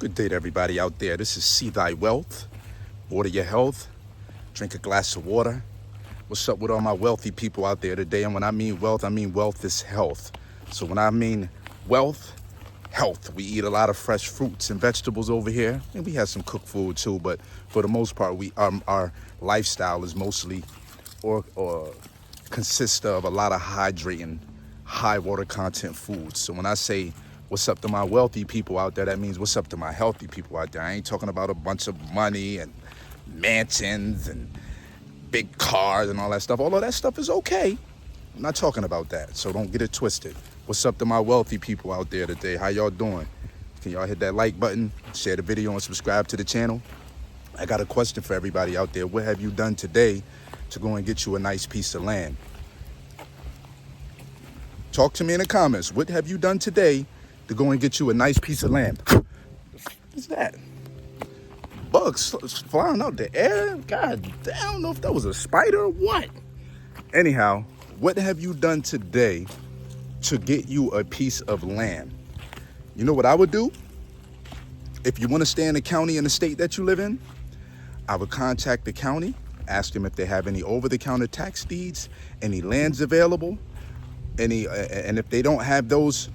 Good day to everybody out there. This is See Thy Wealth. Water your health. Drink a glass of water. What's up with all my wealthy people out there today? And when I mean wealth is health. So when I mean wealth, health. We eat a lot of fresh fruits and vegetables over here. And we have some cooked food too. But for the most part, our lifestyle is mostly or consists of a lot of hydrating, high water content foods. So when I say what's up to my wealthy people out there, that means what's up to my healthy people out there. I ain't talking about a bunch of money and mansions and big cars and all that stuff. Although that stuff is okay. I'm not talking about that, so don't get it twisted. What's up to my wealthy people out there today? How y'all doing? Can y'all hit that like button, share the video, and subscribe to the channel? I got a question for everybody out there. What have you done today to go and get you a nice piece of land? Talk to me in the comments. What have you done today to go and get you a nice piece of land? What's that? Bugs flying out the air? God, I don't know if that was a spider or what. Anyhow, what have you done today to get you a piece of land? You know what I would do? If you want to stay in the county and the state that you live in, I would contact the county, ask them if they have any over-the-counter tax deeds, any lands available, and if they don't have those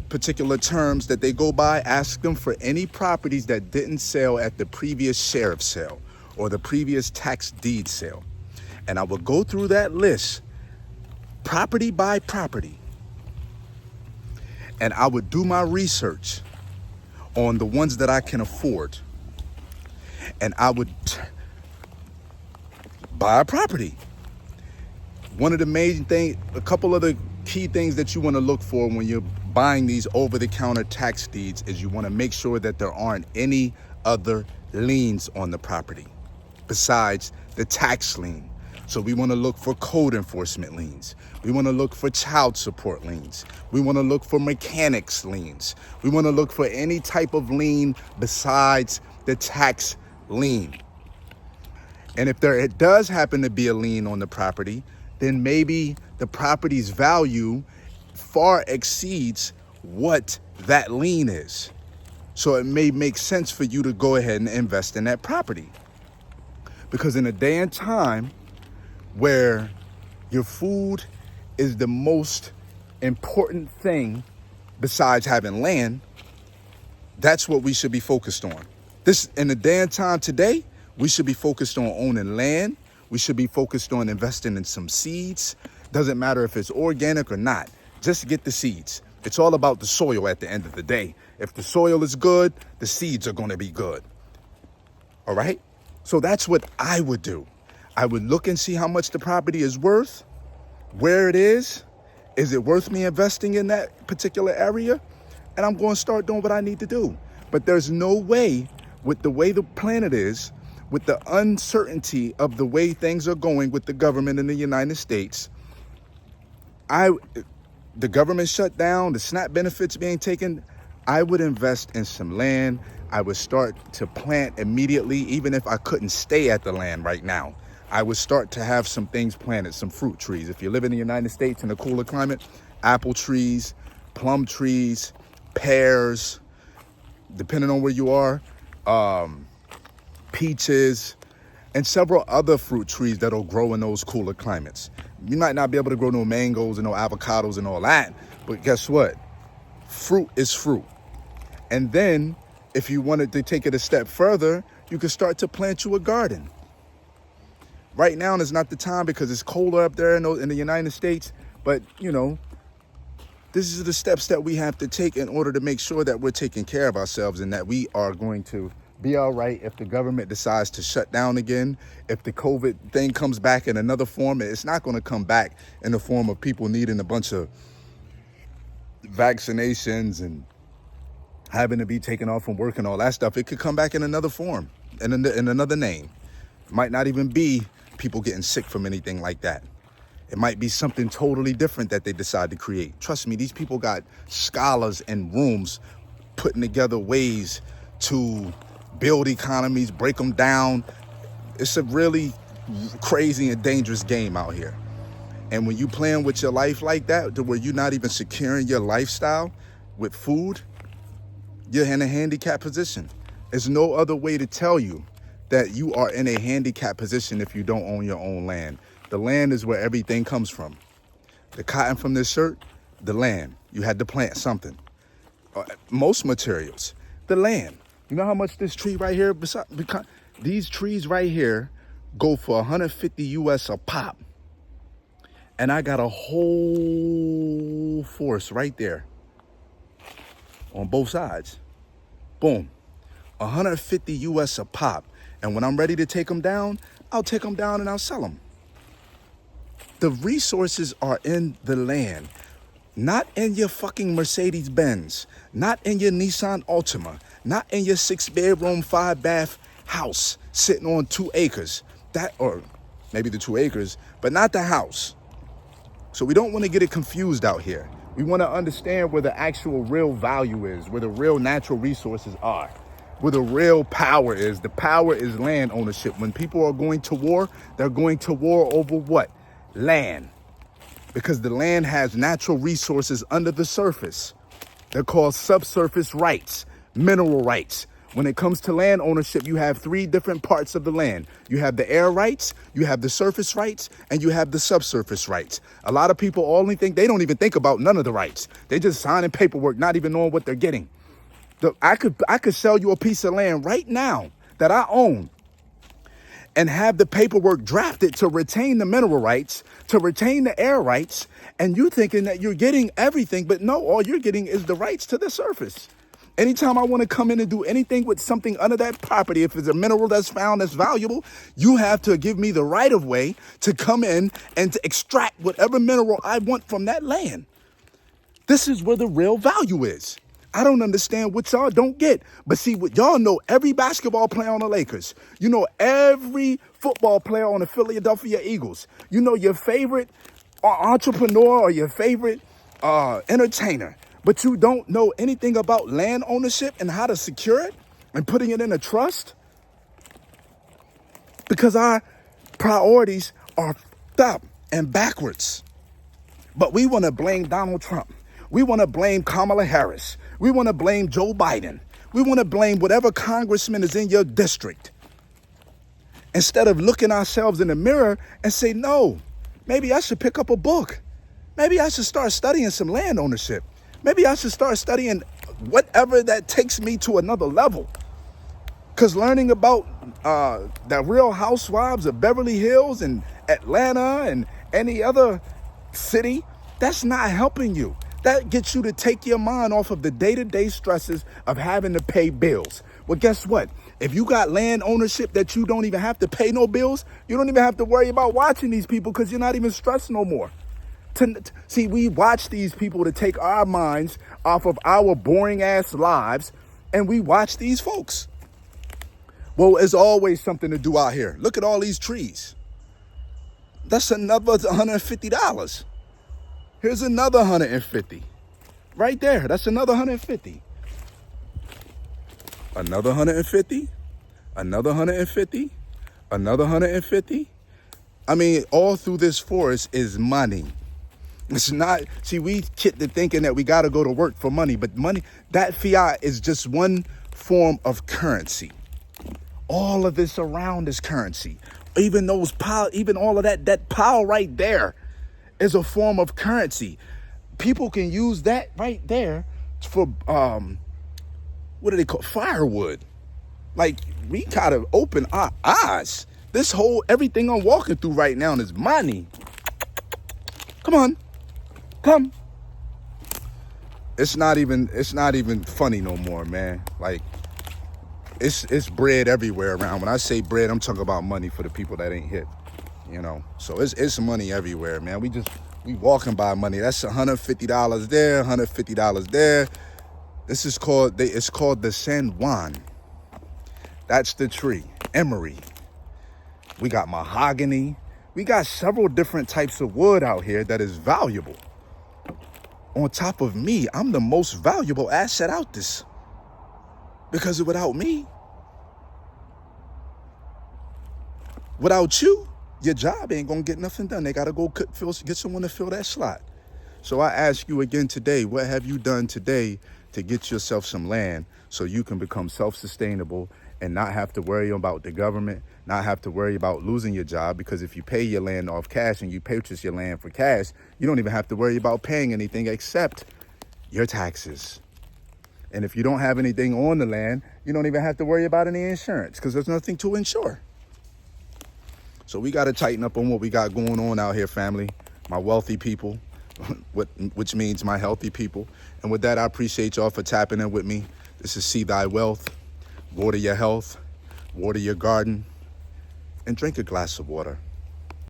particular terms that they go by, ask them for any properties that didn't sell at the previous sheriff sale or the previous tax deed sale. And I will go through that list property by property, and I would do my research on the ones that I can afford, and I would buy a property. One of the main things, a couple of the key things that you want to look for when you're buying these over-the-counter tax deeds is you want to make sure that there aren't any other liens on the property besides the tax lien. So we want to look for code enforcement liens. We want to look for child support liens. We want to look for mechanics liens. We want to look for any type of lien besides the tax lien. And if it does happen to be a lien on the property, then maybe the property's value far exceeds what that lien is. So it may make sense for you to go ahead and invest in that property. Because in a day and time where your food is the most important thing besides having land, that's what we should be focused on. In the day and time today, we should be focused on owning land. We should be focused on investing in some seeds. Doesn't matter if it's organic or not. Just get the seeds. It's all about the soil at the end of the day. If the soil is good, the seeds are going to be good. All right? So that's what I would do. I would look and see how much the property is worth, where it is. Is it worth me investing in that particular area? And I'm going to start doing what I need to do. But there's no way, with the way the planet is, with the uncertainty of the way things are going with the government in the United States, the government shut down, the SNAP benefits being taken, I would invest in some land. I would start to plant immediately, even if I couldn't stay at the land right now. I would start to have some things planted, some fruit trees. If you live in the United States in a cooler climate, apple trees, plum trees, pears, depending on where you are, peaches, and several other fruit trees that'll grow in those cooler climates. You might not be able to grow no mangoes and no avocados and all that, but guess what? Fruit is fruit. And then if you wanted to take it a step further, you could start to plant you a garden. Right now is not the time because it's colder up there in the United States, but you know, this is the steps that we have to take in order to make sure that we're taking care of ourselves and that we are going to be all right if the government decides to shut down again. If the COVID thing comes back in another form, it's not going to come back in the form of people needing a bunch of vaccinations and having to be taken off from work and all that stuff. It could come back in another form, in another name. It might not even be people getting sick from anything like that. It might be something totally different that they decide to create. Trust me, these people got scholars in rooms putting together ways to build economies, break them down. It's a really crazy and dangerous game out here. And when you playing with your life like that, to where you're not even securing your lifestyle with food, you're in a handicapped position. There's no other way to tell you that you are in a handicapped position if you don't own your own land. The land is where everything comes from. The cotton from this shirt, the land. You had to plant something. Most materials, the land. You know how much this tree right here, these trees right here go for 150 US a pop. And I got a whole forest right there on both sides. Boom. 150 US a pop. And when I'm ready to take them down, I'll take them down and I'll sell them. The resources are in the land, not in your fucking Mercedes Benz, not in your Nissan Altima, not in your 6-bedroom, 5-bath house sitting on 2 acres. That, or maybe the 2 acres, but not the house. So we don't want to get it confused out here. We want to understand where the actual real value is, where the real natural resources are, where the real power is. The power is land ownership. When people are going to war, they're going to war over what? Land. Because the land has natural resources under the surface. They're called subsurface rights, mineral rights. When it comes to land ownership, you have 3 different parts of the land. You have the air rights, you have the surface rights, and you have the subsurface rights. A lot of people they don't even think about none of the rights. They just signing paperwork, not even knowing what they're getting. I could sell you a piece of land right now that I own and have the paperwork drafted to retain the mineral rights, to retain the air rights, and you thinking that you're getting everything, but no, all you're getting is the rights to the surface. Anytime I want to come in and do anything with something under that property, if it's a mineral that's found that's valuable, you have to give me the right of way to come in and to extract whatever mineral I want from that land. This is where the real value is. I don't understand what y'all don't get. But see, what y'all know, every basketball player on the Lakers. You know every football player on the Philadelphia Eagles. You know your favorite entrepreneur or your favorite entertainer. But you don't know anything about land ownership and how to secure it and putting it in a trust? Because our priorities are fucked up and backwards. But we want to blame Donald Trump. We want to blame Kamala Harris. We want to blame Joe Biden. We want to blame whatever congressman is in your district. Instead of looking ourselves in the mirror and say, no, maybe I should pick up a book. Maybe I should start studying some land ownership. Maybe I should start studying whatever that takes me to another level. Because learning about the Real Housewives of Beverly Hills and Atlanta and any other city, that's not helping you. That gets you to take your mind off of the day-to-day stresses of having to pay bills. Well, guess what? If you got land ownership that you don't even have to pay no bills, you don't even have to worry about watching these people because you're not even stressed no more. See, we watch these people to take our minds off of our boring ass lives, and we watch these folks. Well, there's always something to do out here. Look at all these trees. That's another $150. Here's another 150. Right there, that's another 150. Another 150. Another 150. Another 150. I mean, all through this forest is money. It's not, see, we get to thinking that we got to go to work for money, but money, that fiat is just one form of currency. All of this around is currency. Even those pile, even all of that pile right there is a form of currency. People can use that right there for, what do they call, firewood. Like, we gotta open our eyes. This whole, everything I'm walking through right now is money. Come on. Come. It's not even funny no more, man. Like, it's bread everywhere around. When I say bread, I'm talking about money for the people that ain't hip, you know. So it's money everywhere, man. We walking by money. That's $150 there, $150 there. This is called, it's called the San Juan. That's the tree, emery. We got mahogany. We got several different types of wood out here that is valuable. On top of me, I'm the most valuable asset out this. Because without me, without you, your job ain't gonna get nothing done. They gotta go get someone to fill that slot. So I ask you again today, what have you done today to get yourself some land so you can become self-sustainable and not have to worry about the government, not have to worry about losing your job, because if you pay your land off cash and you purchase your land for cash, you don't even have to worry about paying anything except your taxes. And if you don't have anything on the land, you don't even have to worry about any insurance because there's nothing to insure. So we got to tighten up on what we got going on out here, family. My wealthy people, which means my healthy people. And with that, I appreciate y'all for tapping in with me. This is See Thy Wealth. Water your health, water your garden, and drink a glass of water.